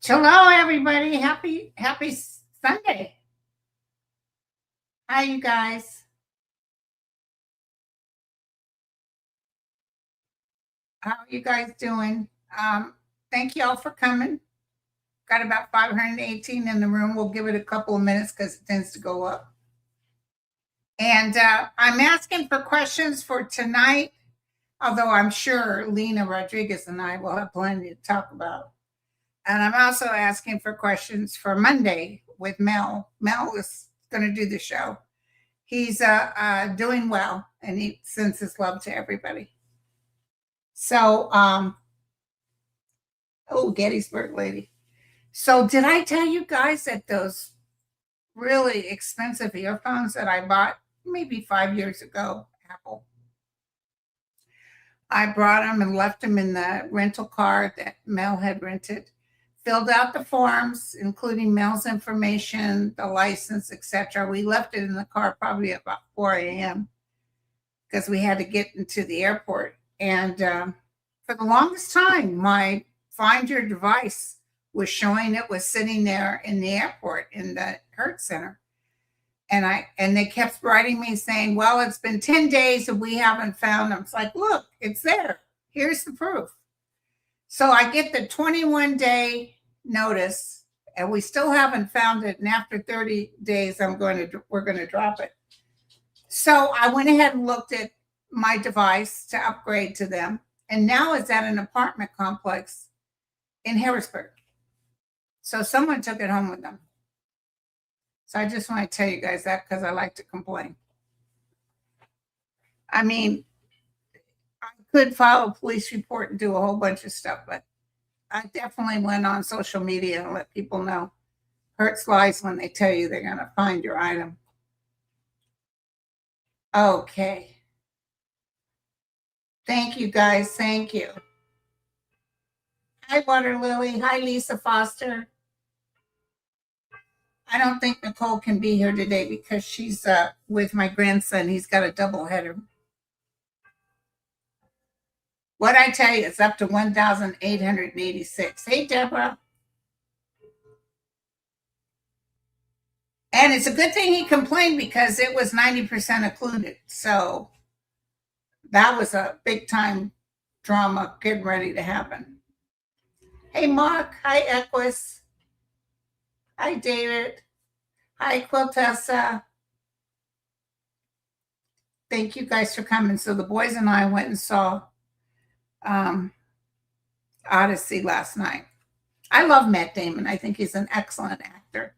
Hello, everybody. Happy Sunday. Hi, you guys. How are you guys doing? Thank you all for coming. Got about 518 in the room. We'll give it a couple of minutes because it tends to go up. And I'm asking for questions for tonight, although I'm sure Lena Rodriguez and I will have plenty to talk about. And I'm also asking for questions for Monday with Mel. Mel is going to do the show. He's doing well, and he sends his love to everybody. So, Gettysburg lady. So did I tell you guys that those really expensive earphones that I bought maybe 5 years ago, Apple, I brought them and left them in the rental car that Mel had rented, filled out the forms, including Mel's information, the license, etc. We left it in the car probably at about 4 a.m. because we had to get into the airport. And for the longest time, my Find Your device was showing it was sitting there in the airport in the Hertz Center. And they kept writing me saying, well, it's been 10 days and we haven't found them. It's like, look, it's there. Here's the proof. So I get the 21-day notice and we still haven't found it. And after 30 days, we're going to drop it. So I went ahead and looked at my device to upgrade to them. And now it's at an apartment complex in Harrisburg. So someone took it home with them. So I just want to tell you guys that because I like to complain. I mean, I could file a police report and do a whole bunch of stuff, but I definitely went on social media and let people know. Hertz lies when they tell you they're going to find your item. Okay. Thank you, guys. Thank you. Hi, Water Lily. Hi, Lisa Foster. I don't think Nicole can be here today because she's with my grandson. He's got a double header. What I tell you, it's up to 1,886. Hey, Deborah. And it's a good thing he complained because it was 90% occluded. So that was a big time drama getting ready to happen. Hey, Mark. Hi, Equus. Hi, David. Hi, Quiltessa. Thank you guys for coming. So the boys and I went and saw Odyssey last night. I love Matt Damon. I think he's an excellent actor.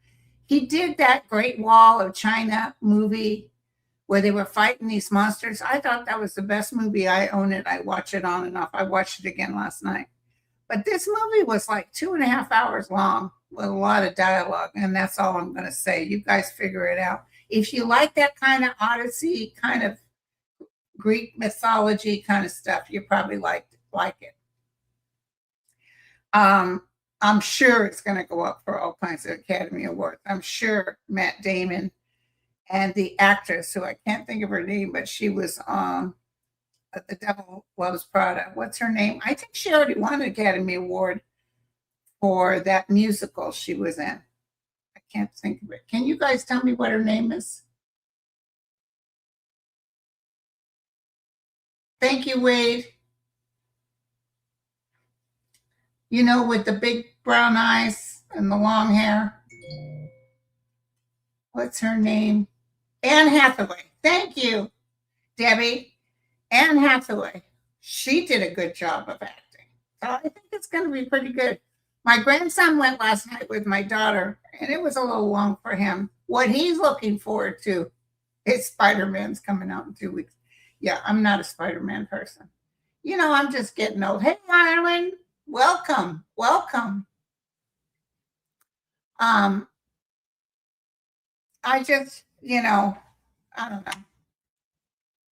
He did that Great Wall of China movie where they were fighting these monsters. I thought that was the best movie. I own it. I watch it on and off. I watched it again last night. But this movie was like 2.5 hours long with a lot of dialogue. And that's all I'm going to say. You guys figure it out. If you like that kind of Odyssey, kind of Greek mythology kind of stuff, you probably like it. I'm sure it's going to go up for all kinds of Academy Awards. I'm sure Matt Damon and the actress, who I can't think of her name, but she was on The Devil Loves Prada. What's her name? I think she already won an Academy Award for that musical she was in. I can't think of it. Can you guys tell me what her name is? Thank you, Wade. You know, with the big brown eyes and the long hair. What's her name? Anne Hathaway. Thank you, Debbie. Anne Hathaway. She did a good job of acting. So I think it's going to be pretty good. My grandson went last night with my daughter, and it was a little long for him. What he's looking forward to is Spider-Man's coming out in 2 weeks. Yeah, I'm not a Spider-Man person. I'm just getting old. Hey, Ireland, welcome, welcome. I just, I don't know.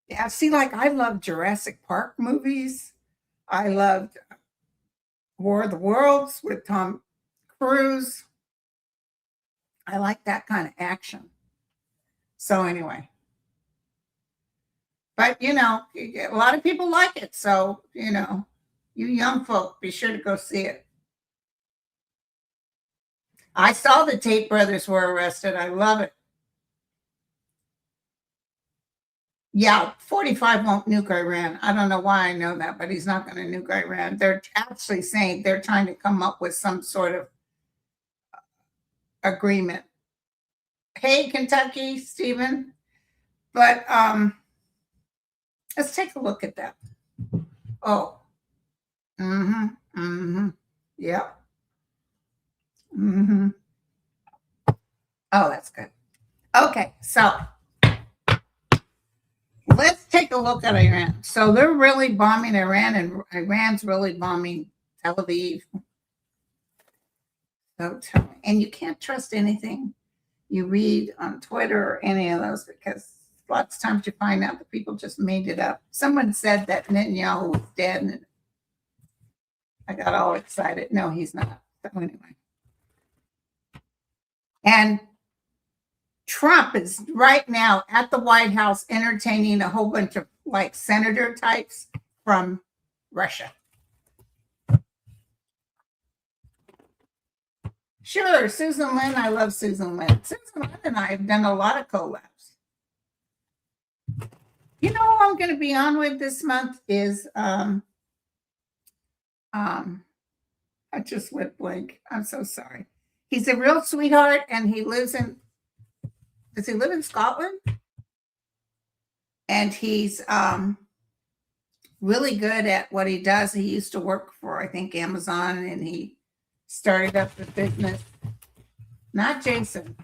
Yeah, see, like I love Jurassic Park movies. I loved War of the Worlds with Tom Cruise. I like that kind of action. So anyway, but a lot of people like it. So, you young folk, be sure to go see it. I saw the Tate brothers were arrested. I love it. Yeah, 45 won't nuke Iran. I don't know why I know that, but he's not going to nuke Iran. They're actually saying they're trying to come up with some sort of agreement. Hey, Kentucky, Stephen. But let's take a look at that. Oh, yeah. Oh, that's good. Okay, so let's take a look at Iran. So they're really bombing Iran, and Iran's really bombing Tel Aviv. So and you can't trust anything you read on Twitter or any of those, because lots of times you find out that people just made it up. Someone said that Netanyahu was dead, and I got all excited. No, he's not. So anyway. And Trump is right now at the White House entertaining a whole bunch of like senator types from Russia. Sure, Susan Lynn. I love Susan Lynn. Susan Lynn and I have done a lot of collabs. You know who I'm going to be on with this month is I just went blank. I'm so sorry. He's a real sweetheart, and he lives in. Does he live in Scotland? And he's really good at what he does. He used to work for, I think, Amazon, and he started up the business. Not Jason.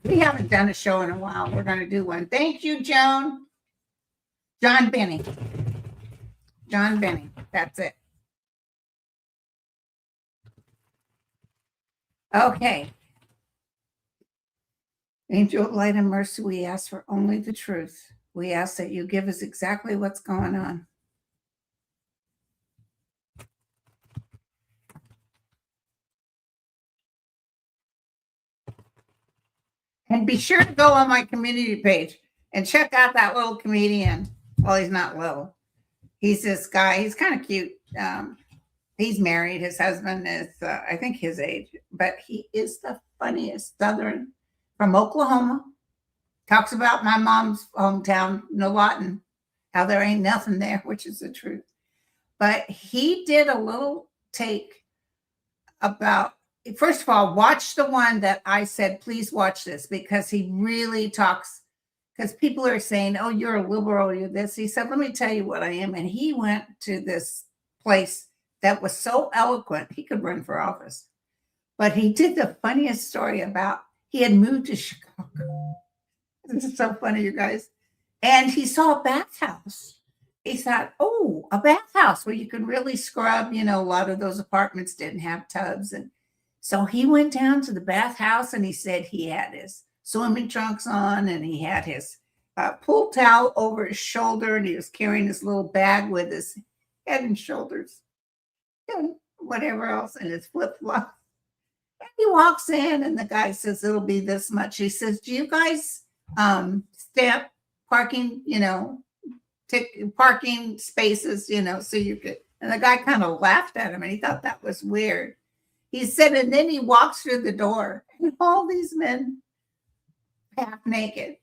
We haven't done a show in a while. We're going to do one. Thank you, Joan. John Benny. John Benny. That's it. Okay. Angel of light and mercy, we ask for only the truth. We ask that you give us exactly what's going on. And be sure to go on my community page and check out that little comedian. Well, he's not little. He's this guy. He's kind of cute. He's married. His husband is, I think, his age. But he is the funniest Southern from Oklahoma. Talks about my mom's hometown, Nulatin, how there ain't nothing there, which is the truth. But he did a little take about, first of all, watch the one that I said, please watch this, because he really talks, because people are saying, oh, you're a liberal, you're this. He said, let me tell you what I am. And he went to this place that was so eloquent, he could run for office. But he did the funniest story about, he had moved to Chicago. This is so funny, you guys. And he saw a bathhouse. He thought, oh, a bathhouse where you could really scrub. A lot of those apartments didn't have tubs. And so he went down to the bathhouse, and he said he had his swimming trunks on, and he had his pool towel over his shoulder, and he was carrying his little bag with his head and shoulders and whatever else, and his flip-flops. And he walks in, and the guy says, it'll be this much. He says, do you guys stamp parking, parking spaces, so you could, and the guy kind of laughed at him, and he thought that was weird. He said, and then he walks through the door, and all these men half naked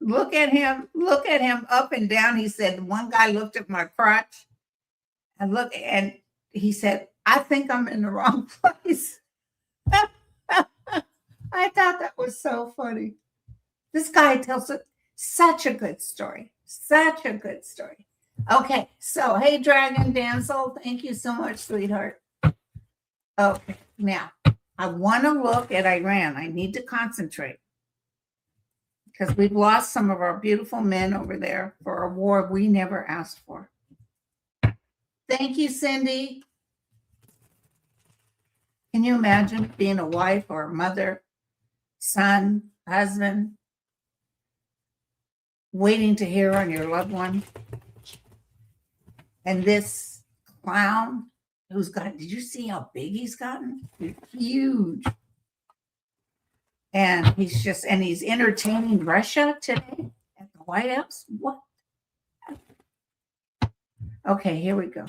look at him up and down. He said, one guy looked at my crotch and he said, I think I'm in the wrong place. I thought that was so funny. This guy tells such a good story. Such a good story. Okay, so hey, Dragon Damsel, thank you so much, sweetheart. Okay, now I want to look at Iran. I need to concentrate. because we've lost some of our beautiful men over there for a war we never asked for. Thank you, Cindy. Can you imagine being a wife or a mother, son, husband, waiting to hear on your loved one? And this clown who's got, did you see how big he's gotten? He's huge. And he's entertaining Russia today at the White House. What? Okay, here we go.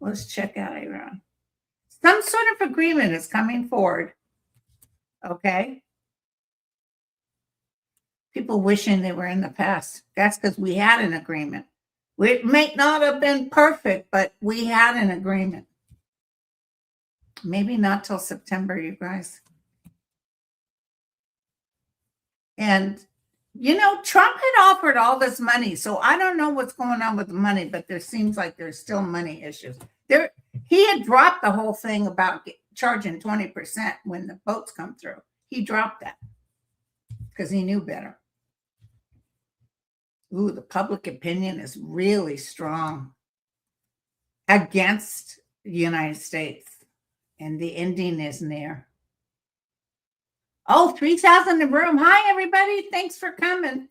Let's check out Iran. Some sort of agreement is coming forward. Okay. People wishing they were in the past. That's because we had an agreement. It may not have been perfect, but we had an agreement. Maybe not till September, you guys. And, you know, Trump had offered all this money. So I don't know what's going on with the money, but there seems like there's still money issues. He had dropped the whole thing about charging 20% when the boats come through. He dropped that because he knew better. Ooh, the public opinion is really strong against the United States, and the ending is near. Oh, 3,000 in the room. Hi, everybody. Thanks for coming.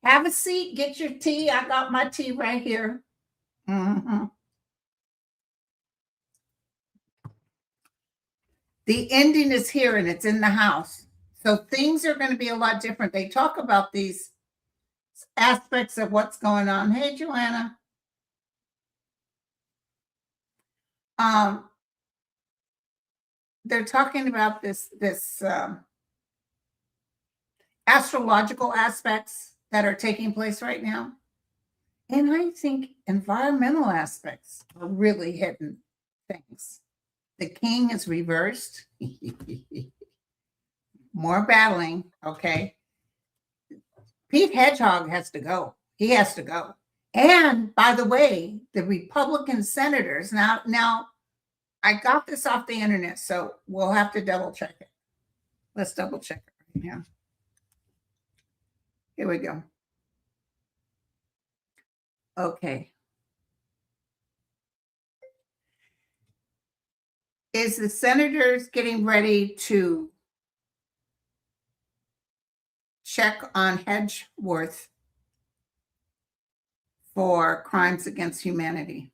Have a seat. Get your tea. I got my tea right here. Mm-hmm. The ending is here, and it's in the house. So things are going to be a lot different. They talk about these aspects of what's going on. Hey, Joanna. They're talking about this astrological aspects that are taking place right now. And I think environmental aspects are really hitting things. The king is reversed. More battling, okay? Pete Hedgehog has to go. He has to go. And by the way, the Republican senators, now I got this off the internet, so we'll have to double check it. Let's double check it right now. Here we go. Okay. Is the senators getting ready to check on Hedgeworth for crimes against humanity?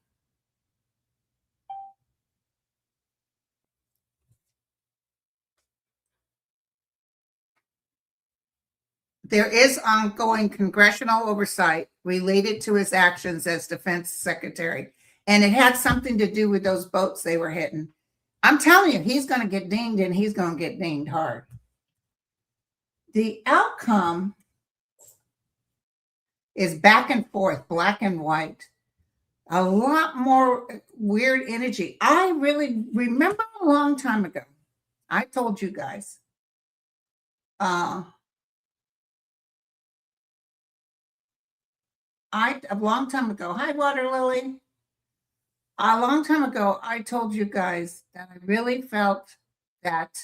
There is ongoing congressional oversight related to his actions as defense secretary, and it had something to do with those boats they were hitting. I'm telling you, he's going to get dinged, and he's going to get dinged hard. The outcome is back and forth, black and white. A lot more weird energy. I really remember a long time ago. I told you guys. A long time ago. Hi, Water Lily. A long time ago, I told you guys that I really felt that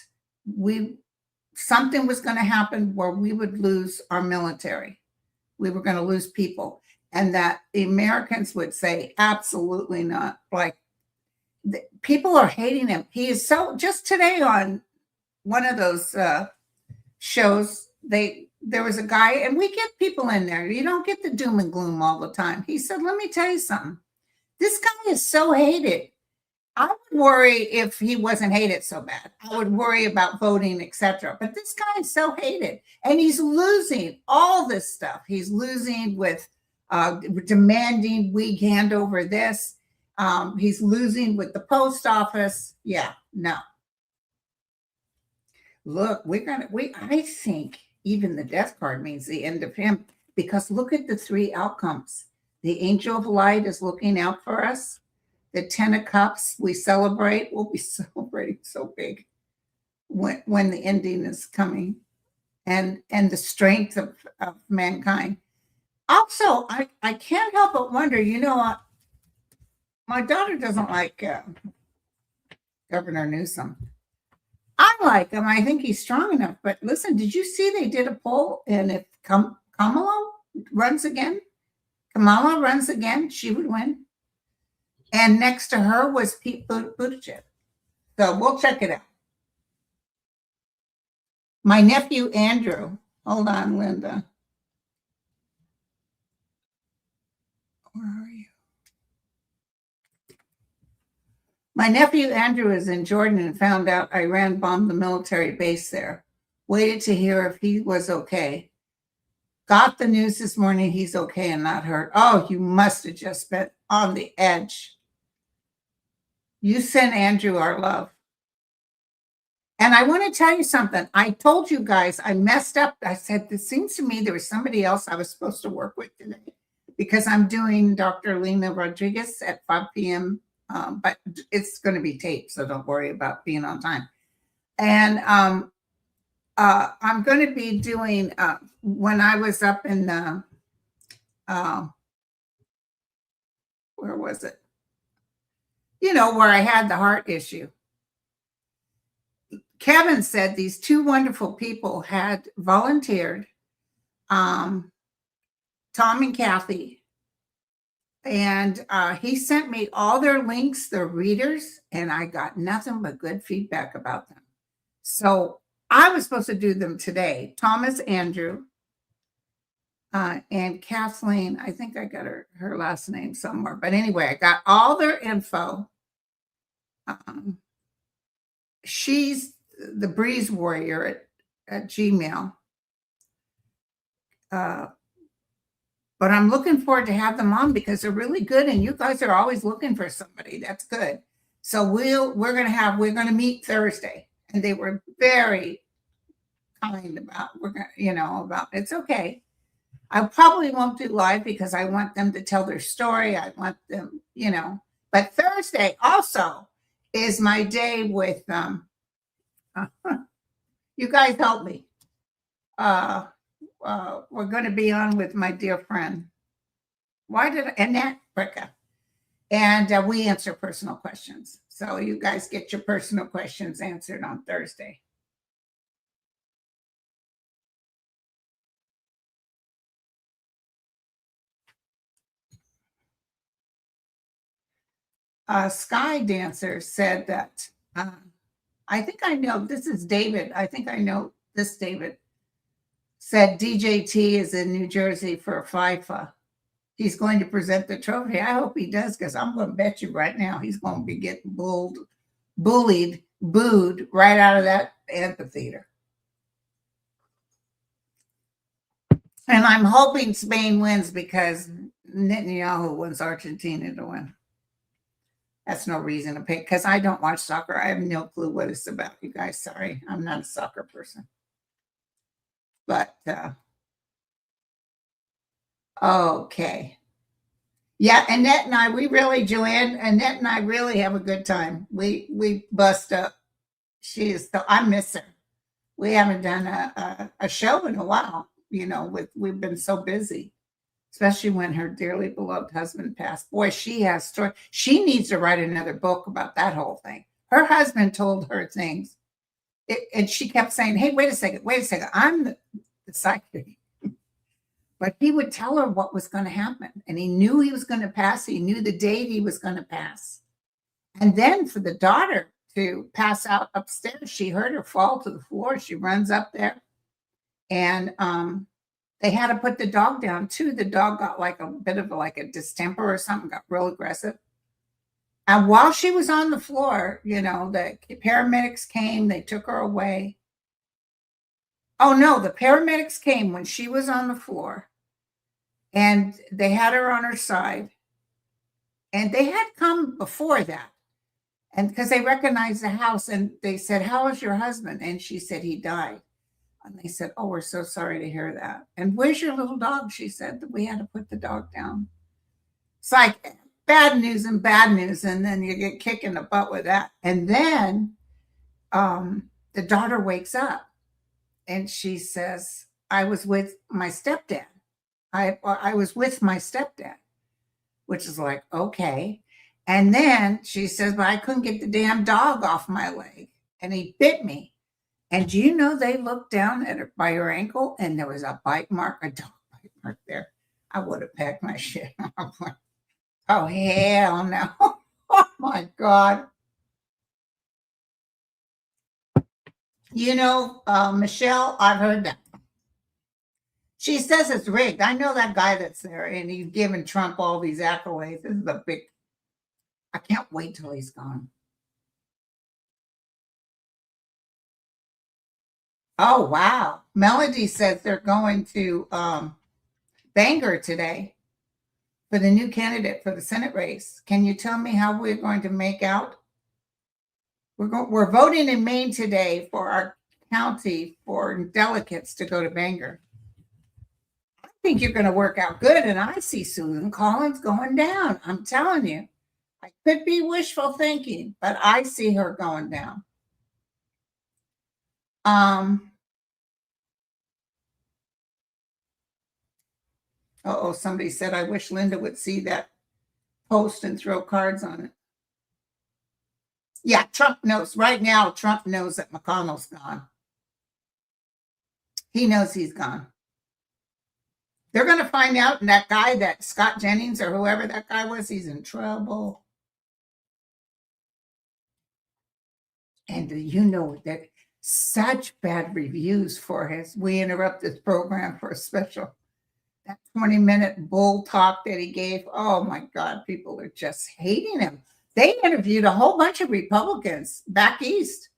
something was going to happen where we would lose our military. We were going to lose people, and that the Americans would say, absolutely not. Like, people are hating him. He is so, just today on one of those shows, there was a guy, and we get people in there. You don't get the doom and gloom all the time. He said, let me tell you something. This guy is so hated. I would worry if he wasn't hated so bad. I would worry about voting, etc. But this guy is so hated, and he's losing all this stuff. He's losing with demanding we hand over this. He's losing with the post office. Yeah, no. Look, I think even the death card means the end of him, because look at the three outcomes. The angel of light is looking out for us. The 10 of cups we celebrate. We'll be celebrating so big when the ending is coming, and the strength of mankind. Also, I can't help but wonder, my daughter doesn't like Governor Newsom. I like him. I think he's strong enough. But listen, did you see they did a poll, and if Kamala runs again, she would win. And next to her was Pete Buttigieg. So we'll check it out. My nephew Andrew. Hold on, Linda. Where are you? My nephew Andrew is in Jordan and found out Iran bombed the military base there. Waited to hear if he was okay. Got the news this morning he's okay and not hurt. Oh, you must have just been on the edge. You send Andrew our love. And I want to tell you something. I told you guys I messed up. I said, it seems to me there was somebody else I was supposed to work with today because I'm doing Dr. Lena Rodriguez at 5 p.m. But it's going to be taped, so don't worry about being on time. And I'm going to be doing, when I was up in the, where was it? You know, where I had the heart issue. Kevin said these two wonderful people had volunteered, Tom and Kathy, and he sent me all their links, their readers, and I got nothing but good feedback about them. So I was supposed to do them today. Thomas Andrew and Kathleen, I think I got her last name somewhere. But anyway, I got all their info. She's the Breeze Warrior at Gmail. But I'm looking forward to have them on because they're really good, and you guys are always looking for somebody. That's good. So we're gonna meet Thursday, and they were very kind about about it's okay. I probably won't do live because I want them to tell their story. I want them, But Thursday also is my day with you guys help me. We're going to be on with my dear friend. Annette Bricka. And we answer personal questions. So you guys get your personal questions answered on Thursday. Sky Dancer said that, I think I know, this is David. I think I know this David. Said DJT is in New Jersey for FIFA. He's going to present the trophy. I hope he does, because I'm going to bet you right now he's going to be getting booed right out of that amphitheater. And I'm hoping Spain wins because Netanyahu wants Argentina to win. That's no reason to pick, because I don't watch soccer. I have no clue what it's about, you guys. Sorry, I'm not a soccer person. But okay. Yeah, Annette and I, Annette and I really have a good time. We bust up. I miss her. We haven't done a show in a while, we've been so busy, especially when her dearly beloved husband passed. Boy, she has story. She needs to write another book about that whole thing. Her husband told her things. And she kept saying, hey, wait a second. I'm the psychic. But he would tell her what was going to happen. And he knew he was going to pass. He knew the date he was going to pass. And then for the daughter to pass out upstairs, she heard her fall to the floor. She runs up there. And they had to put the dog down, too. The dog got like a bit of a distemper or something, got real aggressive. And while she was on the floor, the paramedics came, they took her away. Oh, no, the paramedics came when she was on the floor, and they had her on her side. And they had come before that, and because they recognized the house, and they said, how is your husband? And she said, he died. And they said, oh, we're so sorry to hear that. And where's your little dog? She said that we had to put the dog down. It's like bad news, and then you get kicked in the butt with that. And then the daughter wakes up and she says, I was with my stepdad. I was with my stepdad, which is like, okay. And then she says, but I couldn't get the damn dog off my leg. and he bit me. And do you know they looked down at her by her ankle and there was a bite mark, a dog bite mark there. I would have packed my shit. I'm like, oh hell no. Oh my God. You know, Michelle, I've heard that. She says it's rigged. I know that guy that's there and he's giving Trump all these accolades. This is a big, I can't wait till he's gone. Oh, wow. Melody says they're going to Bangor today for the new candidate for the Senate race. Can you tell me how we're going to make out? We're voting in Maine today for our county for delegates to go to Bangor. I think you're going to work out good, and I see Susan Collins going down. I'm telling you. I could be wishful thinking, but I see her going down. Somebody said, I wish Linda would see that post and throw cards on it. Yeah, Trump knows. Right now, Trump knows that McConnell's gone. He knows he's gone. They're going to find out, and that guy, that Scott Jennings or whoever that guy was, he's in trouble. And you know that such bad reviews for his, we interrupt this program for a special, that 20-minute bull talk that he gave. Oh my God, people are just hating him. They interviewed a whole bunch of Republicans back east,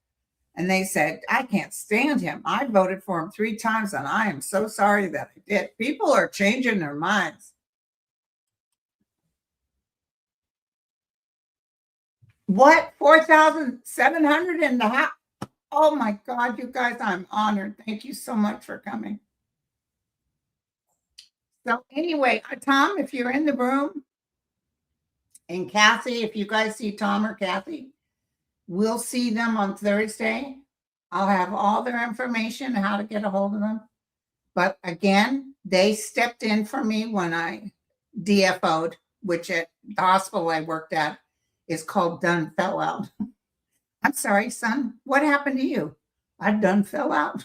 and they said, I can't stand him. I voted for him 3 times, and I am so sorry that I did. People are changing their minds. What? 4,700 in the house? Oh my God, you guys, I'm honored. Thank you so much for coming. So anyway, Tom, if you're in the room, and Kathy, if you guys see Tom or Kathy, we'll see them on Thursday. I'll have all their information, how to get a hold of them. But again, they stepped in for me when I DFO'd, which at the hospital I worked at is called done fell out. I'm sorry, son. What happened to you? I done fell out.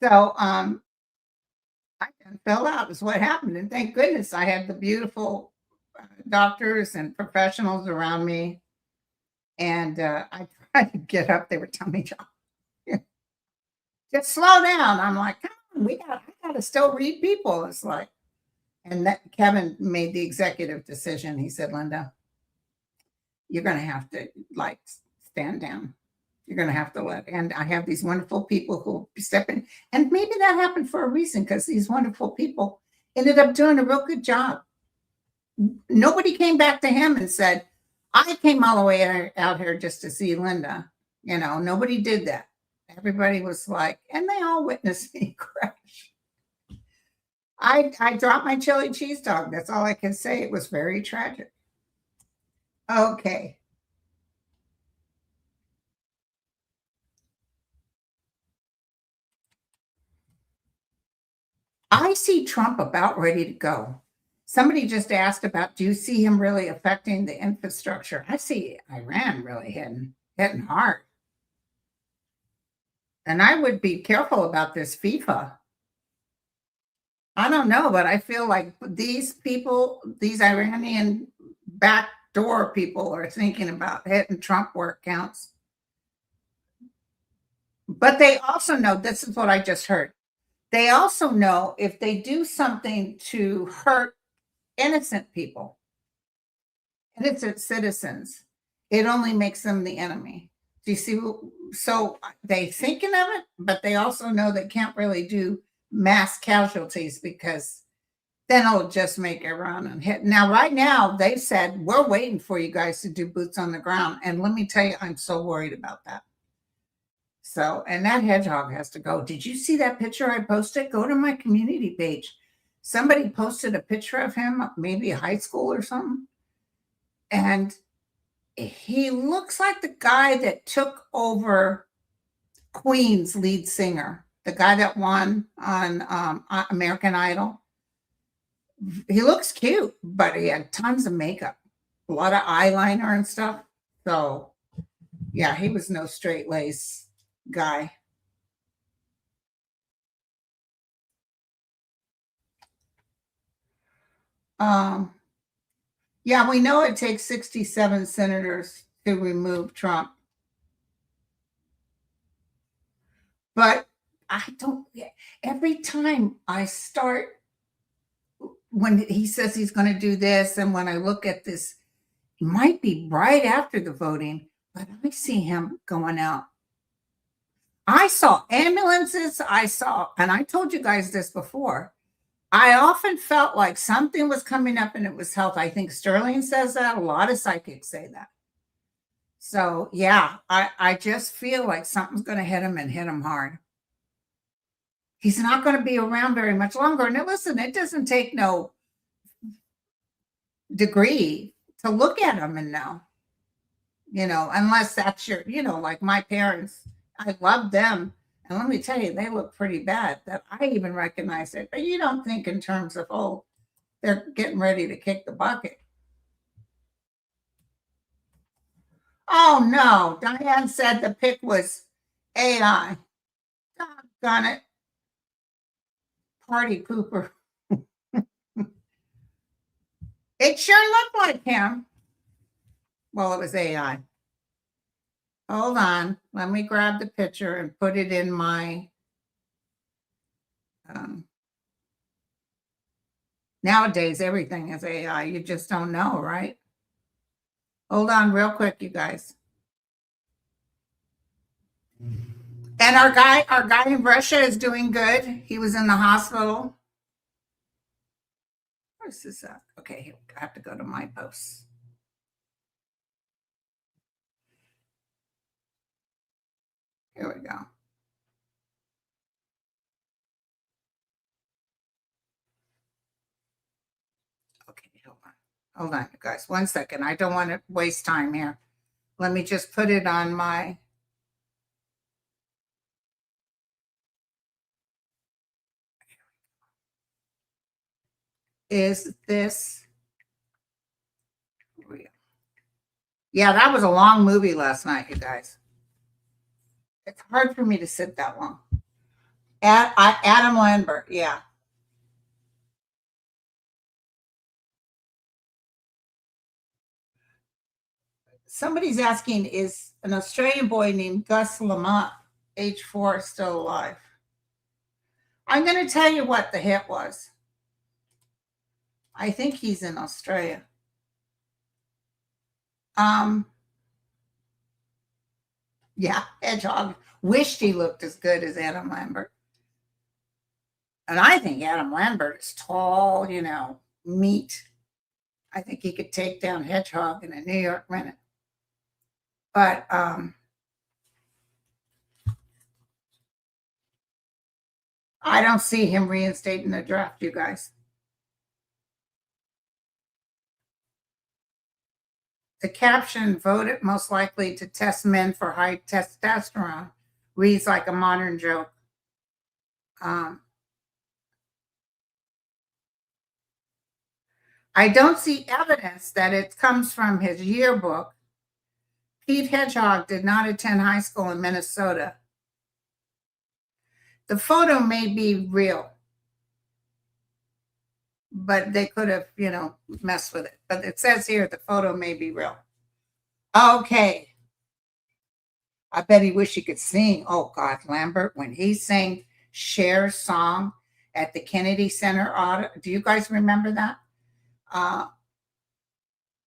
So I done fell out is what happened. And thank goodness I had the beautiful doctors and professionals around me. And I tried to get up. They were telling me, just slow down. I'm like, come on, I got to still read people. It's like, and that Kevin made the executive decision. He said, Linda, you're going to have to like stand down. You're going to have to and I have these wonderful people who step in. And maybe that happened for a reason, because these wonderful people ended up doing a real good job. Nobody came back to him and said, I came all the way out here just to see Linda. You know, nobody did that. Everybody was like, and they all witnessed me crash. I dropped my chili cheese dog. That's all I can say. It was very tragic. Okay. I see Trump about ready to go. Somebody just asked about, do you see him really affecting the infrastructure? I see Iran really hitting hard. And I would be careful about this FIFA. I don't know, but I feel like these people, these Iranian backdoor people are thinking about hitting Trump where it counts. But they also know, this is what I just heard. They also know if they do something to hurt innocent people, innocent citizens, it only makes them the enemy. Do you see? So they thinking of it, but they also know they can't really do mass casualties, because then it'll just make Iran unhit. Now, right now, they've said, we're waiting for you guys to do boots on the ground. And let me tell you, I'm so worried about that. So, and that hedgehog has to go. Did you see that picture I posted? Go to my community page. Somebody posted a picture of him, maybe high school or something. And he looks like the guy that took over Queen's lead singer, the guy that won on American Idol. He looks cute, but he had tons of makeup, a lot of eyeliner and stuff. So Yeah, he was no straight lace guy. Um, yeah, we know it takes 67 senators to remove Trump. But I don't, every time I start, when he says he's going to do this, and when I look at this, it might be right after the voting, but I see him going out. I saw ambulances. And I told you guys this before. I often felt like something was coming up and it was health. I think Sterling says that. A lot of psychics say that. So, yeah, I just feel like something's going to hit him and hit him hard. He's not going to be around very much longer. And listen, it doesn't take no degree to look at him and know, unless that's your, like my parents, I love them. And let me tell you, they look pretty bad that I even recognize it. But you don't think in terms of, oh, they're getting ready to kick the bucket. Oh, no. Diane said the pick was AI. Doggone it. Party pooper. It sure looked like him. Well, it was AI. Hold on. Let me grab the picture and put it in my nowadays everything is AI. You just don't know, right? Hold on real quick, you guys. And our guy in Russia is doing good. He was in the hospital. Where's this at? Okay, I have to go to my posts. Here we go. Okay, hold on, you guys. 1 second. I don't want to waste time here. Let me just put it on my. Is this real? Yeah, that was a long movie last night, you guys. It's hard for me to sit that long. Adam Lambert, yeah. Somebody's asking, is an Australian boy named Gus Lamont, age 4, still alive? I'm going to tell you what the hit was. I think he's in Australia. Yeah, Hedgehog wished he looked as good as Adam Lambert. And I think Adam Lambert is tall, meat. I think he could take down Hedgehog in a New York minute. But I don't see him reinstating the draft, you guys. The caption, voted most likely to test men for high testosterone, reads like a modern joke. I don't see evidence that it comes from his yearbook. Pete Hedgehog did not attend high school in Minnesota. The photo may be real, but they could have, messed with it. But it says here the photo may be real. Okay. I bet he wish he could sing. Oh, God, Lambert, when he sang Cher's song at the Kennedy Center. Do you guys remember that?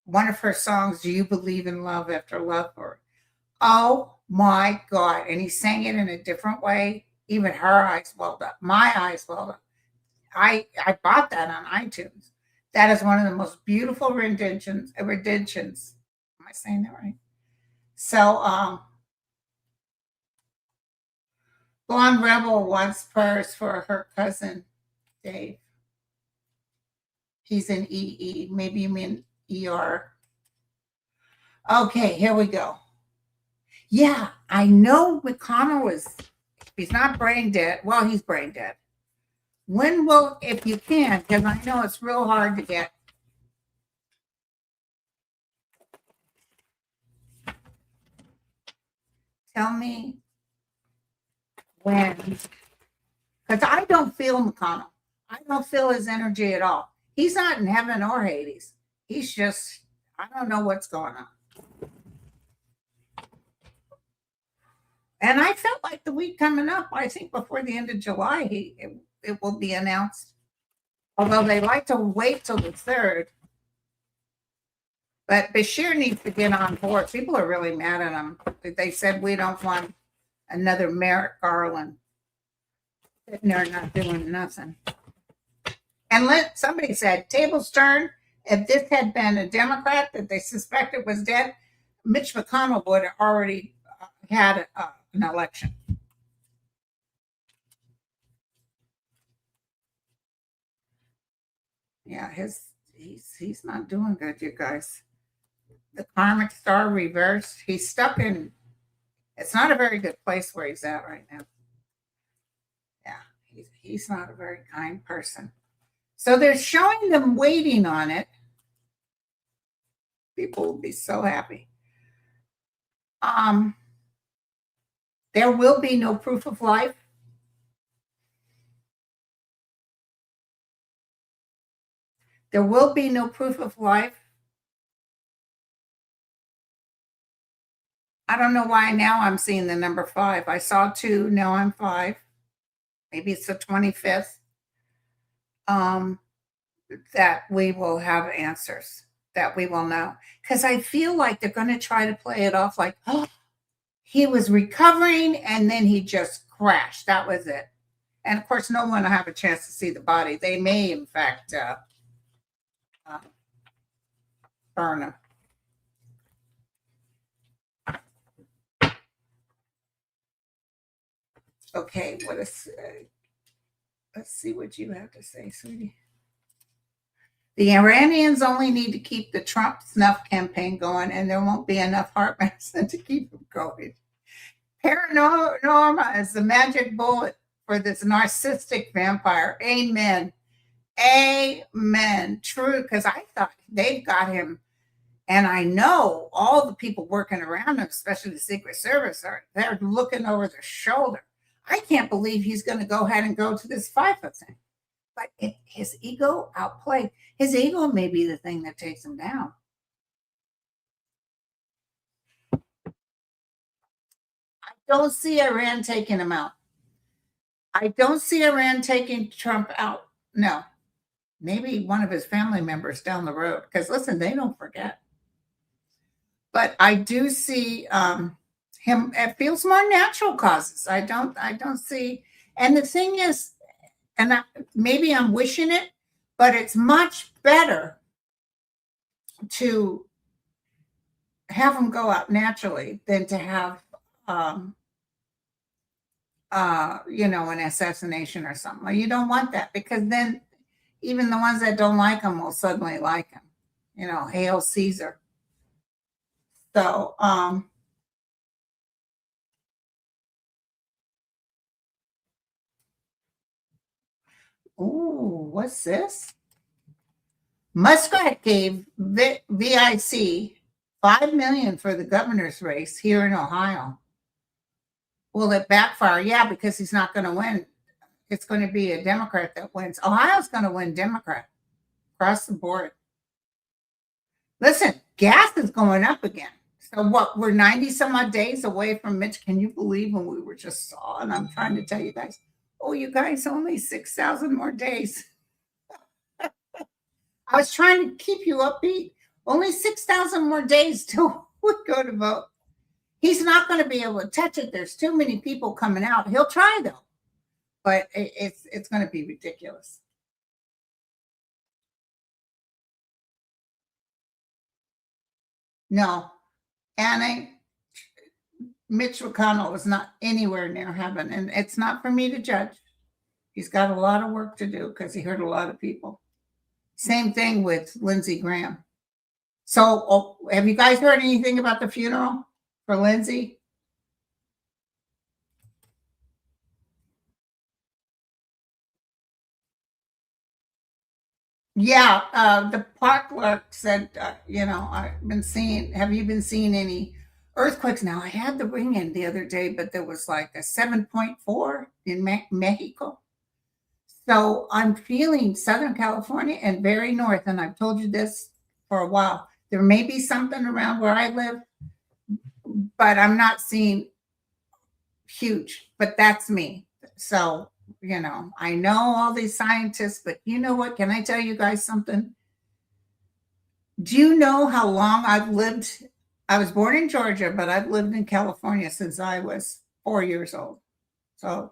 One of her songs, Do You Believe in Love After Love? Oh, my God. And he sang it in a different way. Even her eyes welled up. My eyes welled up. I bought that on iTunes. That is one of the most beautiful renditions. Am I saying that right? So, Blonde Rebel wants prayers for her cousin, Dave. He's in EE. Maybe you mean ER. Okay, here we go. Yeah, I know McConnell he's not brain dead. Well, he's brain dead. When will, if you can, because I know it's real hard to get. Tell me when, because I don't feel McConnell. I don't feel his energy at all. He's not in heaven or Hades. He's just, I don't know what's going on. And I felt like the week coming up, I think before the end of July, it will be announced. Although they like to wait till the 3rd. But Bashir needs to get on board. People are really mad at him. They said we don't want another Merrick Garland. They're not doing nothing. And somebody said, tables turn. If this had been a Democrat that they suspected was dead, Mitch McConnell would have already had an election. Yeah, he's not doing good, you guys. The karmic star reversed. He's stuck in. It's not a very good place where he's at right now. Yeah, he's not a very kind person. So they're showing them waiting on it. People will be so happy. There will be no proof of life. There will be no proof of life. I don't know why now I'm seeing the number 5. I saw 2, now I'm 5. Maybe it's the 25th. That we will have answers, that we will know. Because I feel like they're going to try to play it off like, oh, he was recovering and then he just crashed. That was it. And of course, no one will have a chance to see the body. They may, in fact, burn him. Okay, let's see what you have to say, sweetie. The Iranians only need to keep the Trump snuff campaign going, and there won't be enough heart medicine to keep them going. Paranorma is the magic bullet for this narcissistic vampire. Amen. Amen. True, because I thought they've got him, and I know all the people working around him, especially the Secret Service, they're looking over their shoulder. I can't believe he's going to go ahead and go to this FIFA thing. But his ego outplayed. His ego may be the thing that takes him down. I don't see Iran taking him out. I don't see Iran taking Trump out. No. Maybe one of his family members down the road. Because listen, they don't forget. But I do see him. It feels more natural causes. I don't see. And the thing is, and maybe I'm wishing it, but it's much better to have them go out naturally than to have, an assassination or something. You don't want that, because then even the ones that don't like him will suddenly like him. Hail Caesar. So, ooh, what's this? Muskrat gave VIC $5 million for the governor's race here in Ohio. Will it backfire? Yeah, because he's not going to win. It's going to be a Democrat that wins. Ohio's going to win Democrat across the board. Listen, gas is going up again. So what? We're 90 some odd days away from Mitch. Can you believe when we were just saw? And I'm trying to tell you guys, oh, you guys, only 6,000 more days. I was trying to keep you upbeat. Only 6,000 more days till we go to vote. He's not going to be able to touch it. There's too many people coming out. He'll try, though. But it's going to be ridiculous. No. And Mitch McConnell is not anywhere near heaven. And it's not for me to judge. He's got a lot of work to do because he hurt a lot of people. Same thing with Lindsey Graham. So have you guys heard anything about the funeral for Lindsey? Yeah, the park clerk said, I've been seeing, have you been seeing any earthquakes. Now, I had the ring in the other day, but there was like a 7.4 in Mexico. So I'm feeling Southern California and very north, and I've told you this for a while. There may be something around where I live, but I'm not seeing huge, but that's me. So, I know all these scientists, but you know what? Can I tell you guys something? Do you know how long I've lived? I was born in Georgia, but I've lived in California since I was 4 years old. So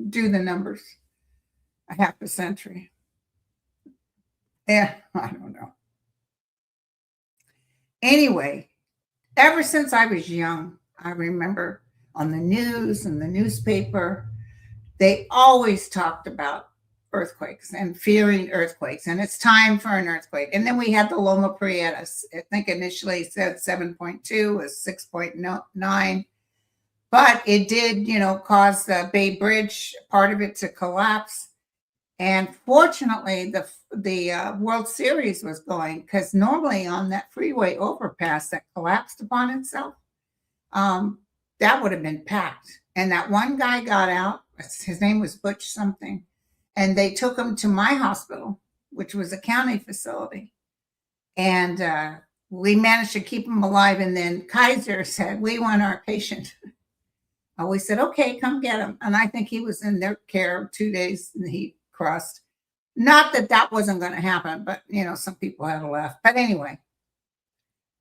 do the numbers. A half a century. Yeah, I don't know. Anyway, ever since I was young, I remember on the news and the newspaper, they always talked about earthquakes and fearing earthquakes, and it's time for an earthquake. And then we had the Loma Prieta. I think initially said 7.2, was 6.9, but it did, cause the Bay Bridge, part of it, to collapse. And fortunately, the World Series was going, because normally on that freeway overpass that collapsed upon itself, that would have been packed. And that one guy got out. His name was Butch something. And they took him to my hospital, which was a county facility. And we managed to keep him alive. And then Kaiser said, "We want our patient." And we said, "Okay, come get him." And I think he was in their care 2 days and he crossed. Not that that wasn't going to happen, but, some people had left. But anyway,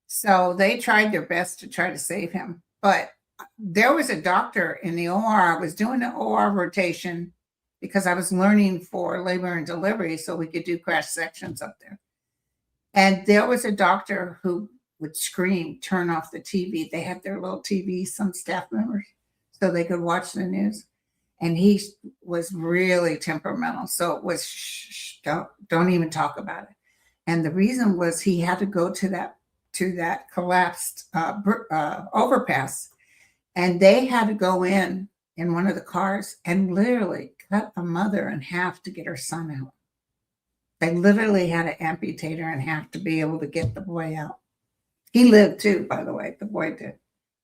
so they tried their best to try to save him. But there was a doctor in the OR. I was doing an OR rotation because I was learning for labor and delivery so we could do crash sections up there. And there was a doctor who would scream, "Turn off the TV." They had their little TV, some staff members, so they could watch the news. And he was really temperamental. So it was, "Shh, don't even talk about it." And the reason was he had to go to that collapsed overpass. And they had to go in one of the cars and literally cut a mother in half to get her son out. They literally had to amputate her in half to be able to get the boy out. He lived too, by the way, the boy did.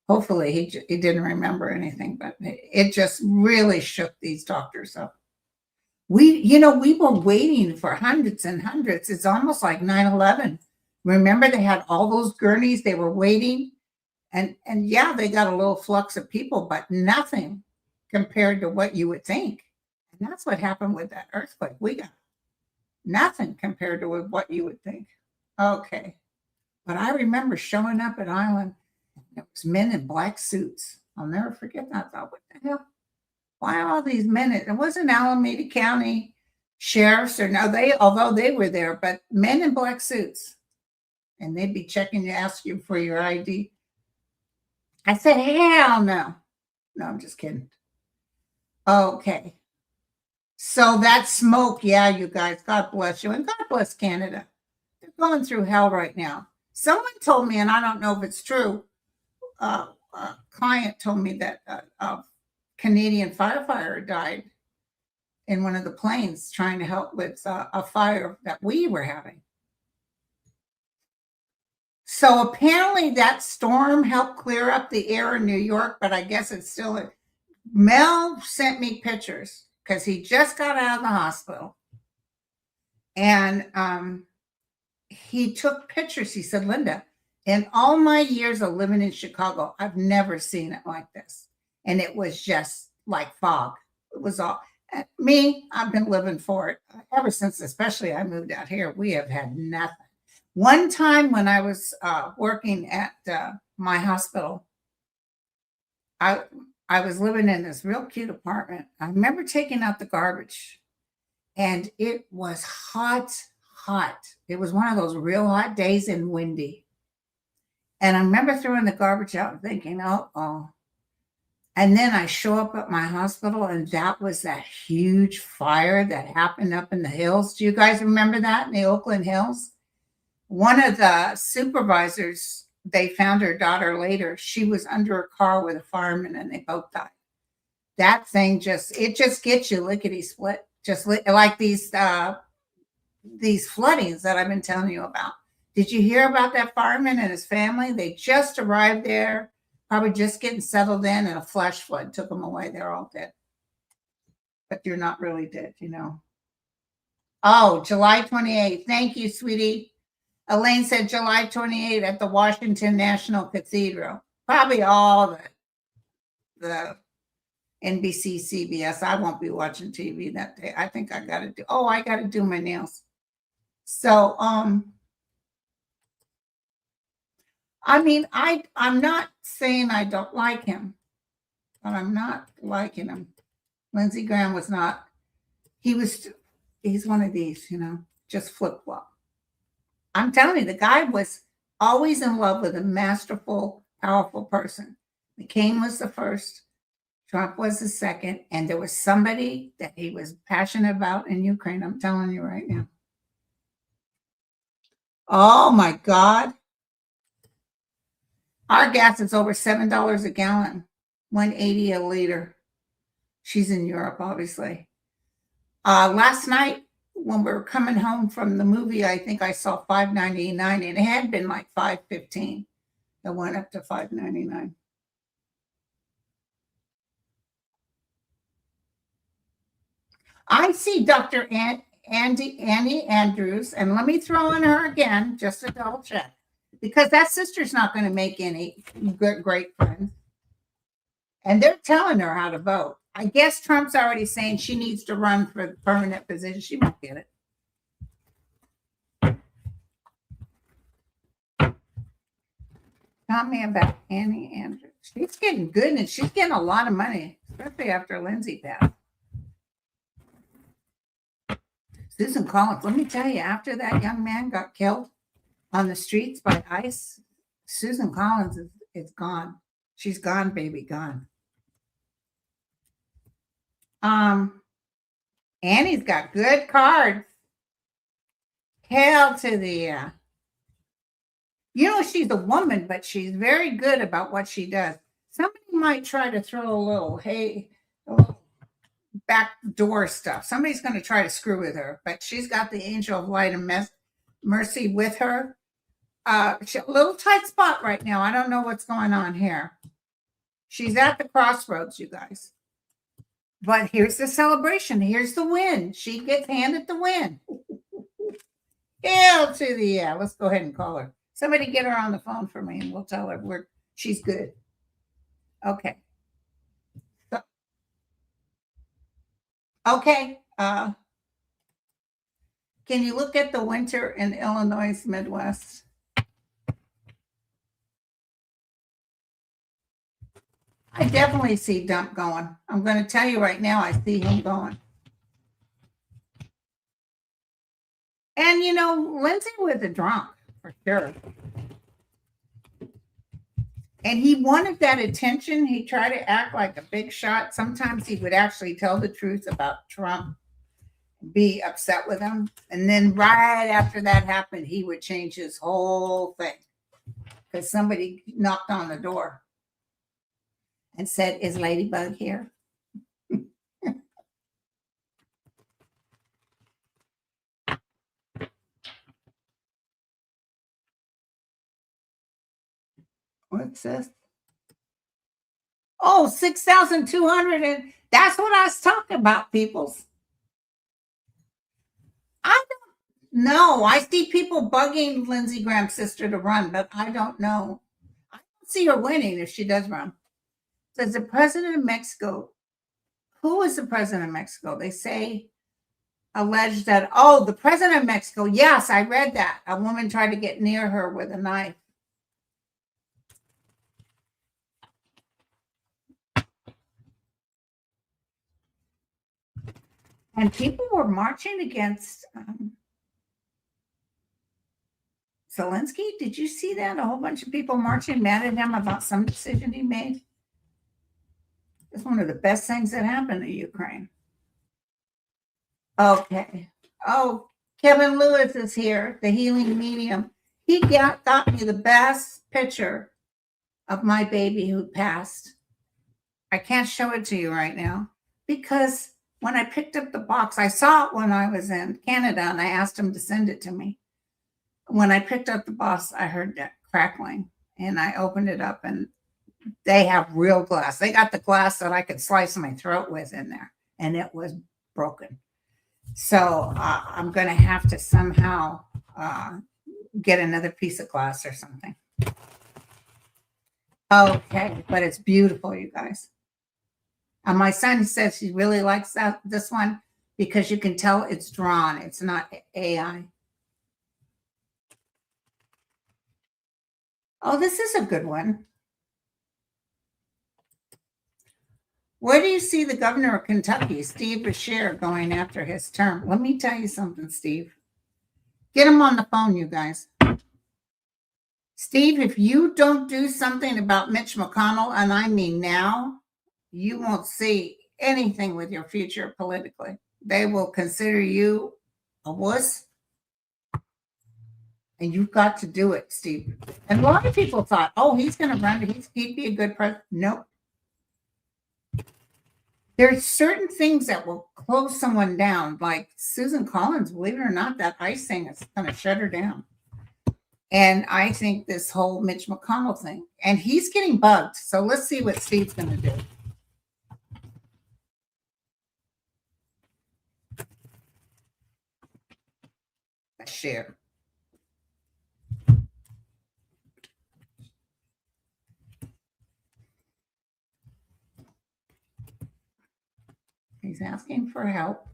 Hopefully he didn't remember anything, but it just really shook these doctors up. We were waiting for hundreds and hundreds. It's almost like 9/11. Remember, they had all those gurneys, they were waiting. And yeah, they got a little flux of people, but nothing compared to what you would think. And that's what happened with that earthquake. We got nothing compared to what you would think. Okay. But I remember showing up at Island. It was men in black suits. I'll never forget that. I thought, what the hell? Why all these men? It wasn't Alameda County sheriffs although they were there, but men in black suits. And they'd be checking to ask you for your ID. I said, hell no. No, I'm just kidding. Okay. So that smoke, yeah, you guys, God bless you. And God bless Canada. They're going through hell right now. Someone told me, and I don't know if it's true, a client told me that a Canadian firefighter died in one of the planes trying to help with a fire that we were having. So apparently that storm helped clear up the air in New York, but I guess it's still. Mel sent me pictures because he just got out of the hospital. And he took pictures. He said, "Linda, in all my years of living in Chicago, I've never seen it like this." And it was just like fog. It was all me. I've been living for it ever since, especially I moved out here. We have had nothing. One time when I was working at my hospital, I was living in this real cute apartment. I remember taking out the garbage, and it was hot. It was one of those real hot days and windy. And I remember throwing the garbage out and thinking, oh. And then I show up at my hospital, and that was that huge fire that happened up in the hills. Do you guys remember that in the Oakland Hills? One of the supervisors, they found her daughter later. She was under a car with a fireman, and they both died. That thing just gets you lickety split, just like these floodings that I've been telling you about. Did you hear about that fireman and his family? They just arrived there Probably just getting settled in, and a flash flood took them away. They're all dead. But you're not really dead, you know. Oh, July 28th. Thank you, sweetie. Elaine said July 28th at the Washington National Cathedral. Probably all the NBC, CBS. I won't be watching TV that day. I think I got to do my nails. So, I mean, I'm not saying I don't like him, but I'm not liking him. Lindsey Graham was not, he's one of these, you know, just flip flop. I'm telling you, the guy was always in love with a masterful, powerful person. McCain was the first, Trump was the second, and there was somebody that he was passionate about in Ukraine. I'm telling you right now. Oh my God. Our gas is over $7 a gallon, $1.80 a liter. She's in Europe, obviously. Last night, when we were coming home from the movie, I think I saw $5.99, and it had been like $5.15. It went up to $5.99. I see Dr. Annie Andrews, and let me throw in her again just to double check, because that sister's not going to make any great friends. And they're telling her how to vote. I guess Trump's already saying she needs to run for the permanent position. She won't get it. Tell me about Annie Andrews. She's getting good, and she's getting a lot of money, especially after Lindsey passed. Susan Collins, let me tell you, after that young man got killed on the streets by ICE, Susan Collins is gone. She's gone, baby, gone. Annie's got good cards. Hail to the, you know, she's a woman, but she's very good about what she does. Somebody might try to throw a little backdoor stuff. Somebody's going to try to screw with her, but she's got the angel of light and mercy with her. She's a little tight spot right now. I don't know what's going on here. She's at the crossroads, you guys. But here's the celebration. Here's the win. She gets handed the win. Hail to the, let's go ahead and call her. Somebody get her on the phone for me, and we'll tell her she's good. Okay. Okay. Can you look at the winter in Illinois Midwest? I definitely see Dump going. I'm going to tell you right now, I see him going. And, you know, Lindsey was a drunk, for sure. And he wanted that attention. He tried to act like a big shot. Sometimes he would actually tell the truth about Trump, be upset with him. And then right after that happened, he would change his whole thing because somebody knocked on the door and said, "Is Ladybug here?" What's this? Oh, 6,200. And that's what I was talking about, peoples. I don't know. I see people bugging Lindsey Graham's sister to run, but I don't know. I don't see her winning if she does run. Says the president of Mexico. Who is the president of Mexico? They say alleged that, oh, the president of Mexico. Yes, I read that. A woman tried to get near her with a knife. And people were marching against Zelensky. Did you see that? A whole bunch of people marching mad at him about some decision he made. It's one of the best things that happened to Ukraine. Okay. Oh, Kevin Lewis is here, the healing medium. He got me the best picture of my baby who passed. I can't show it to you right now because when I picked up the box, I saw it when I was in Canada and I asked him to send it to me. When I picked up the box, I heard that crackling and I opened it up and They have real glass. They got the glass that I could slice my throat with in there, and it was broken. So I'm going to have to somehow get another piece of glass or something. Okay, but it's beautiful, you guys. And my son says he really likes this one because you can tell it's drawn. It's not AI. Oh, this is a good one. Where do you see the governor of Kentucky, Steve Beshear, going after his term? Let me tell you something, Steve. Get him on the phone, you guys. Steve, if you don't do something about Mitch McConnell, and I mean now, you won't see anything with your future politically. They will consider you a wuss. And you've got to do it, Steve. And a lot of people thought, oh, he's going to run. He'd be a good president. Nope. There's certain things that will close someone down, like Susan Collins, believe it or not, that ice thing is going to shut her down. And I think this whole Mitch McConnell thing, and he's getting bugged. So let's see what Steve's going to do. Share. He's asking for help.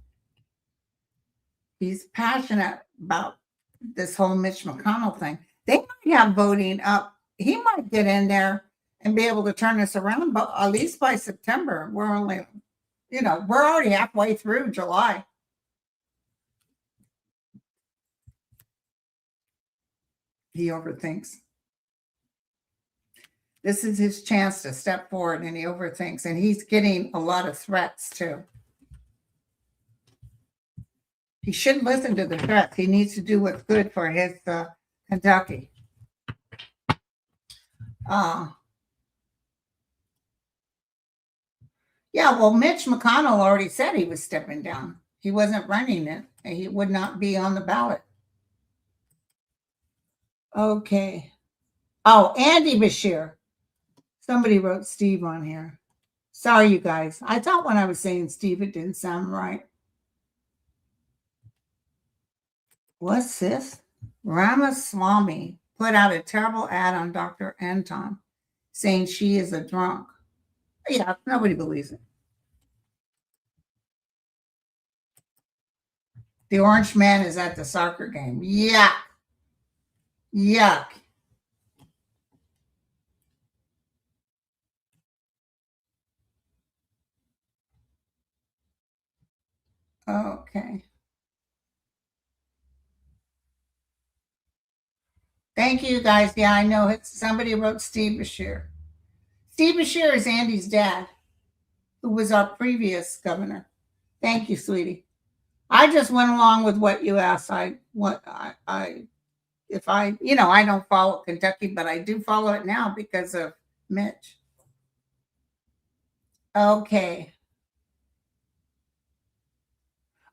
He's passionate about this whole Mitch McConnell thing. They might have voting up. He might get in there and be able to turn this around, but at least by September, we're only, we're already halfway through July. He overthinks. This is his chance to step forward, and he overthinks, and he's getting a lot of threats too. He shouldn't listen to the threats. He needs to do what's good for his Kentucky. Yeah, well, Mitch McConnell already said he was stepping down. He wasn't running it. And he would not be on the ballot. Okay. Oh, Andy Beshear. Somebody wrote Steve on here. Sorry, you guys. I thought when I was saying Steve, it didn't sound right. What's this? Ramaswamy put out a terrible ad on Dr. Anton saying she is a drunk. Yeah, nobody believes it. The orange man is at the soccer game. Yuck. Yuck. Okay. Thank you, guys. Yeah, I know somebody wrote Steve Beshear. Steve Beshear is Andy's dad, who was our previous governor. Thank you, sweetie. I just went along with what you asked. I don't follow Kentucky, but I do follow it now because of Mitch. Okay.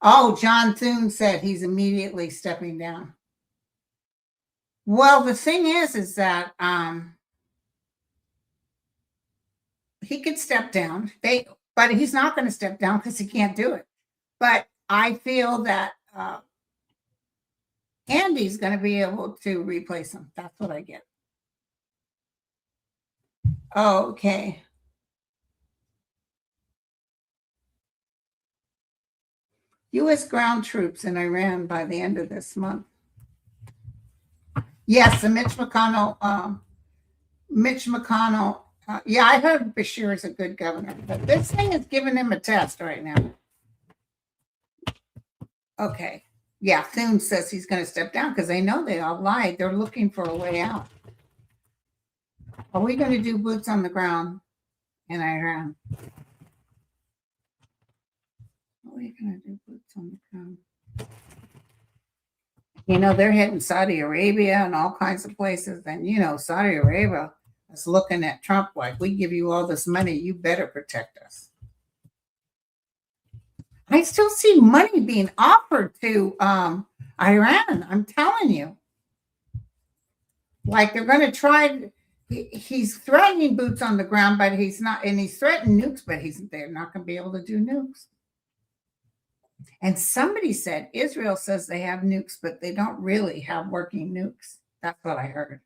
Oh, John Thune said he's immediately stepping down. Well, the thing is that he could step down. But he's not going to step down because he can't do it. But I feel that Andy's going to be able to replace him. That's what I get. Oh, okay. U.S. ground troops in Iran by the end of this month. Yes, the Mitch McConnell. Yeah, I heard Beshear is a good governor, but this thing is giving him a test right now. Okay. Yeah, Thune says he's going to step down because they know they all lied. They're looking for a way out. Are we going to do boots on the ground in Iran? Are we going to do boots on the ground? They're hitting Saudi Arabia and all kinds of places. And, Saudi Arabia is looking at Trump like, we give you all this money, you better protect us. I still see money being offered to Iran. I'm telling you. Like they're going to try. he's threatening boots on the ground, but he's not, and he's threatening nukes, but they're not going to be able to do nukes. And somebody said Israel says they have nukes, but they don't really have working nukes. That's what I heard.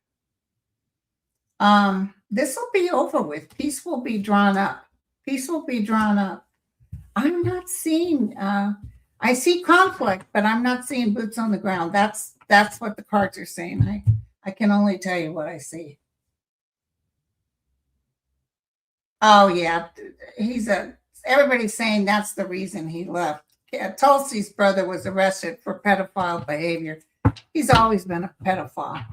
This will be over with. Peace will be drawn up. Peace will be drawn up. I'm not seeing. I see conflict, but I'm not seeing boots on the ground. That's what the cards are saying. I can only tell you what I see. Oh yeah, everybody's saying that's the reason he left. Yeah, Tulsi's brother was arrested for pedophile behavior. He's always been a pedophile.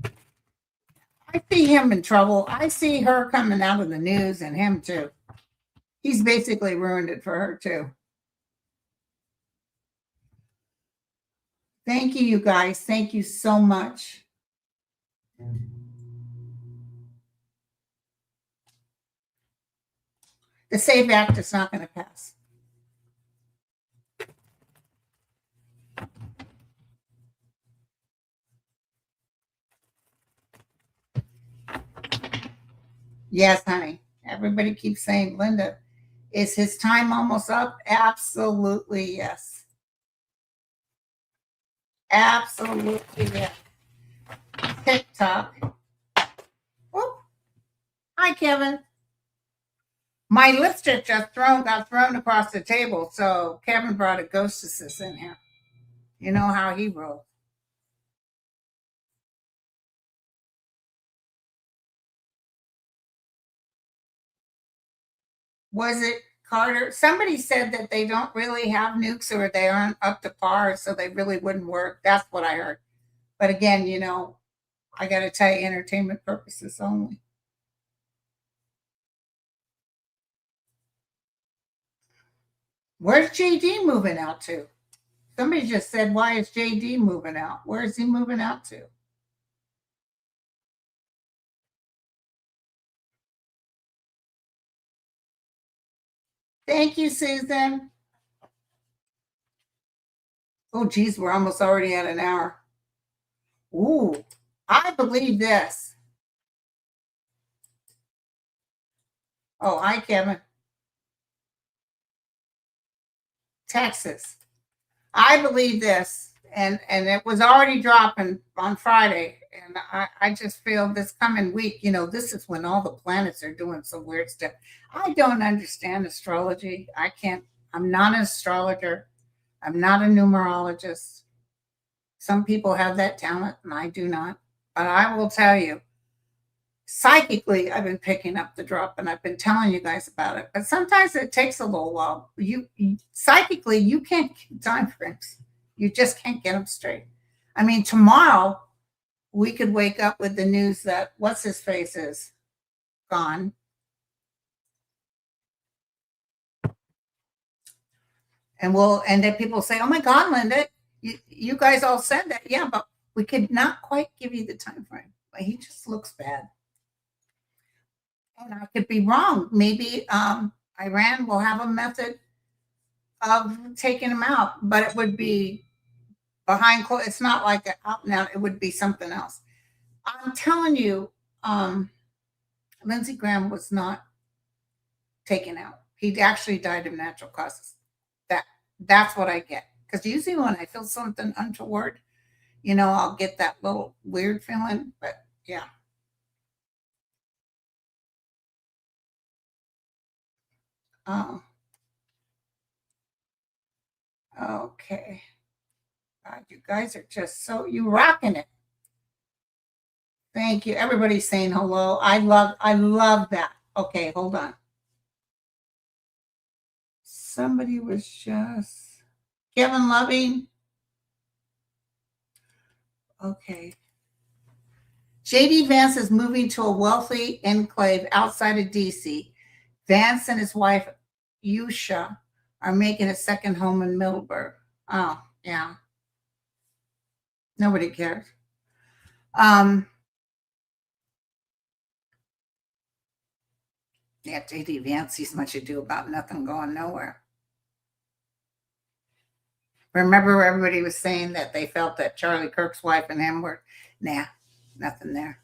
I see him in trouble. I see her coming out of the news and him too. He's basically ruined it for her too. Thank you, you guys. Thank you so much. The SAVE Act is not going to pass. Yes, honey. Everybody keeps saying, Linda, is his time almost up? Absolutely, yes. Absolutely, yes. TikTok. Whoop. Hi, Kevin. My lipstick got thrown across the table, so Kevin brought a ghostess in here. You know how he rolls. Was it Carter? Somebody said that they don't really have nukes or they aren't up to par, so they really wouldn't work. That's what I heard. But again, I got to tell you, entertainment purposes only. Where's JD moving out to? Somebody just said, why is JD moving out? Where is he moving out to? Thank you, Susan. Oh, geez, we're almost already at an hour. Ooh, I believe this. Oh, hi, Kevin. Texas. I believe this, and it was already dropping on Friday, and I just feel this coming week, this is when all the planets are doing some weird stuff. I don't understand astrology. I'm not an astrologer. I'm not a numerologist. Some people have that talent, and I do not. But I will tell you, psychically, I've been picking up the drop, and I've been telling you guys about it. But sometimes it takes a little while. Psychically, you can't get time frames. You just can't get them straight. I mean, tomorrow we could wake up with the news that what's his face is gone. And then people say, "Oh my God, Linda, you guys all said that." Yeah, but we could not quite give you the time frame. He just looks bad. And I could be wrong. Maybe Iran will have a method of taking him out, but it would be behind closed. It's not like an out and out. It would be something else. I'm telling you, Lindsey Graham was not taken out. He actually died of natural causes. That's what I get. Because usually when I feel something untoward, I'll get that little weird feeling. But yeah. Okay. God, you guys are just you rocking it. Thank you. Everybody's saying hello. I love that. Okay, hold on. Somebody was just Kevin Loving. Okay. JD Vance is moving to a wealthy enclave outside of DC. Vance and his wife, Yusha, are making a second home in Middleburg. Oh, yeah. Nobody cares. Yeah, JD Vance sees much ado about nothing going nowhere. Remember, everybody was saying that they felt that Charlie Kirk's wife and him were, nah. Nothing there.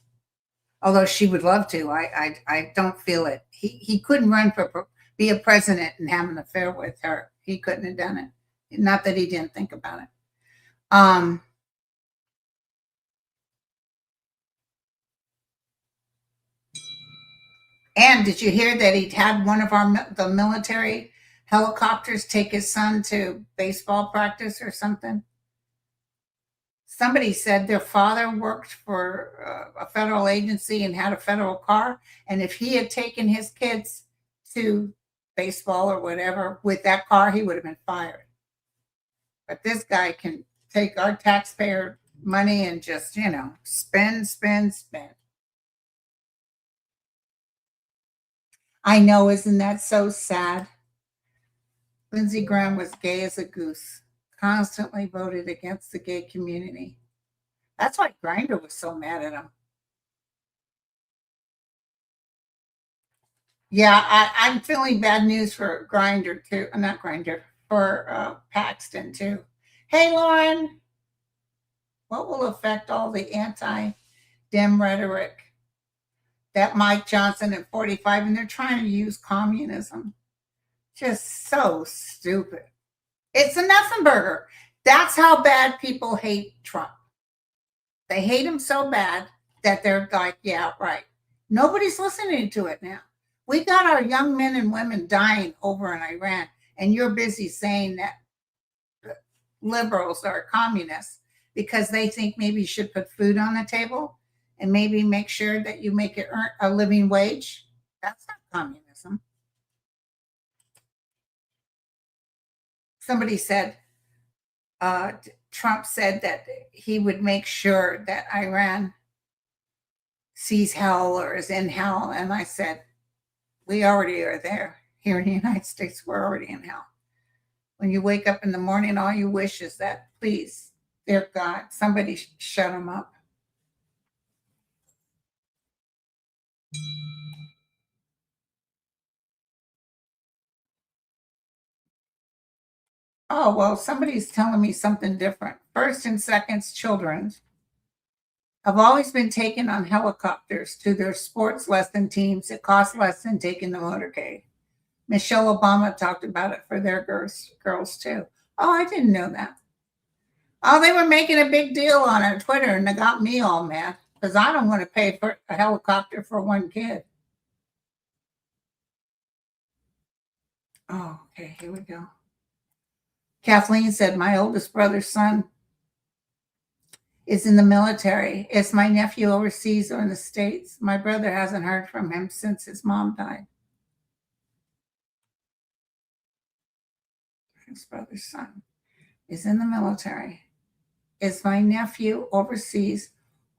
Although she would love to. I don't feel it. He couldn't run for be a president and have an affair with her. He couldn't have done it. Not that he didn't think about it. Um, and did you hear that he'd had one of the military helicopters take his son to baseball practice or something? Somebody said their father worked for a federal agency and had a federal car. And if he had taken his kids to baseball or whatever with that car, he would have been fired. But this guy can take our taxpayer money and just, spend, spend, spend. I know, isn't that so sad? Lindsey Graham was gay as a goose, constantly voted against the gay community. That's why Grindr was so mad at him. Yeah, I'm feeling bad news for Grindr too. Not Grindr, for Paxton too. Hey, Lauren, what will affect all the anti-Dem rhetoric that Mike Johnson at 45, and they're trying to use communism? Just so stupid. It's a nothing burger. That's how bad people hate Trump. They hate him so bad that they're like, yeah, right. Nobody's listening to it now. We got our young men and women dying over in Iran, and you're busy saying that liberals are communists because they think maybe you should put food on the table and maybe make sure that you make it earn a living wage. That's not communism. Somebody said, Trump said that he would make sure that Iran sees hell or is in hell. And I said, we already are there. Here in the United States, we're already in hell. When you wake up in the morning, all you wish is that, please, dear God, somebody shut him up. Oh, well, somebody's telling me something different. First and second's children have always been taken on helicopters to their sports lesson teams. It costs less than taking the motorcade. Michelle Obama talked about it for their girls too. Oh, I didn't know that. Oh, they were making a big deal on it on Twitter, and they got me all mad because I don't want to pay for a helicopter for one kid. Oh, okay, here we go. Kathleen said, my oldest brother's son is in the military. It's my nephew overseas or in the States. My brother hasn't heard from him since his mom died. His brother's son is in the military. Is my nephew overseas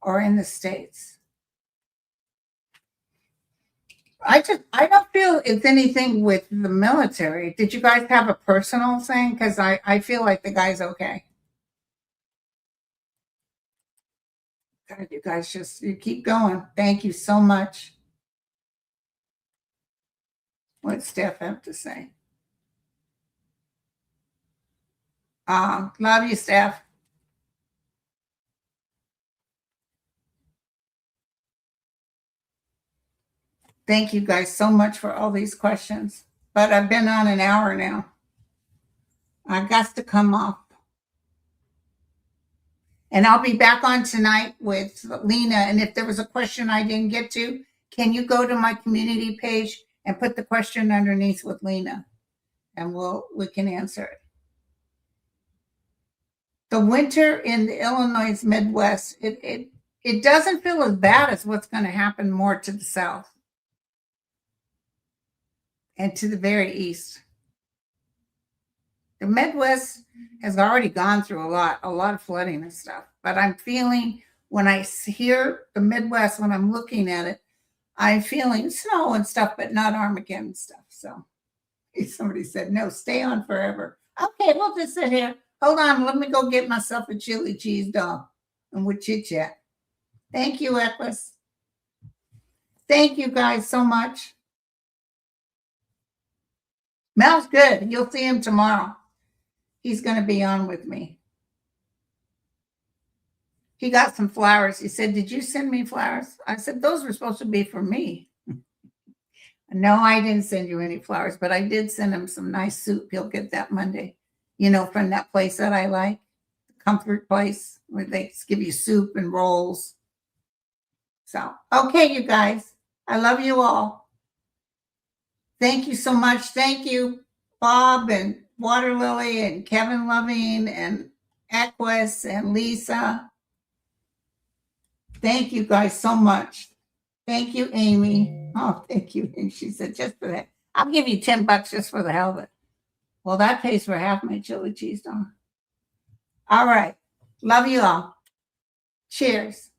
or in the States? I don't feel it's anything with the military. Did you guys have a personal thing? Because I feel like the guy's okay. God, you guys you keep going. Thank you so much. What Steph have to say? Love you, Steph. Thank you guys so much for all these questions. But I've been on an hour now. I got to come off. And I'll be back on tonight with Lena. And if there was a question I didn't get to, can you go to my community page and put the question underneath with Lena? And we can answer it. The winter in the Illinois Midwest, it doesn't feel as bad as what's going to happen more to the south and to the very east. The Midwest has already gone through a lot of flooding and stuff. But I'm feeling, when I hear the Midwest, when I'm looking at it, I'm feeling snow and stuff, but not Armageddon stuff. So somebody said, no, stay on forever. Okay, we'll just sit here. Hold on, let me go get myself a chili cheese dog and we'll chit chat. Thank you, Equus. Thank you guys so much. Mel's good. You'll see him tomorrow. He's going to be on with me. he got some flowers. He said, "Did you send me flowers?" I said, "Those were supposed to be for me." No, I didn't send you any flowers, but I did send him some nice soup. He'll get that Monday, from that place that I like, Comfort Place, where they give you soup and rolls. So, okay, you guys, I love you all. Thank you so much. Thank you, Bob and Water Lily and Kevin Loving and Equus and Lisa. Thank you guys so much. Thank you, Amy. Oh, thank you. And she said, just for that, I'll give you $10 just for the hell of it. Well, that pays for half my chili cheese dog. All right. Love you all. Cheers.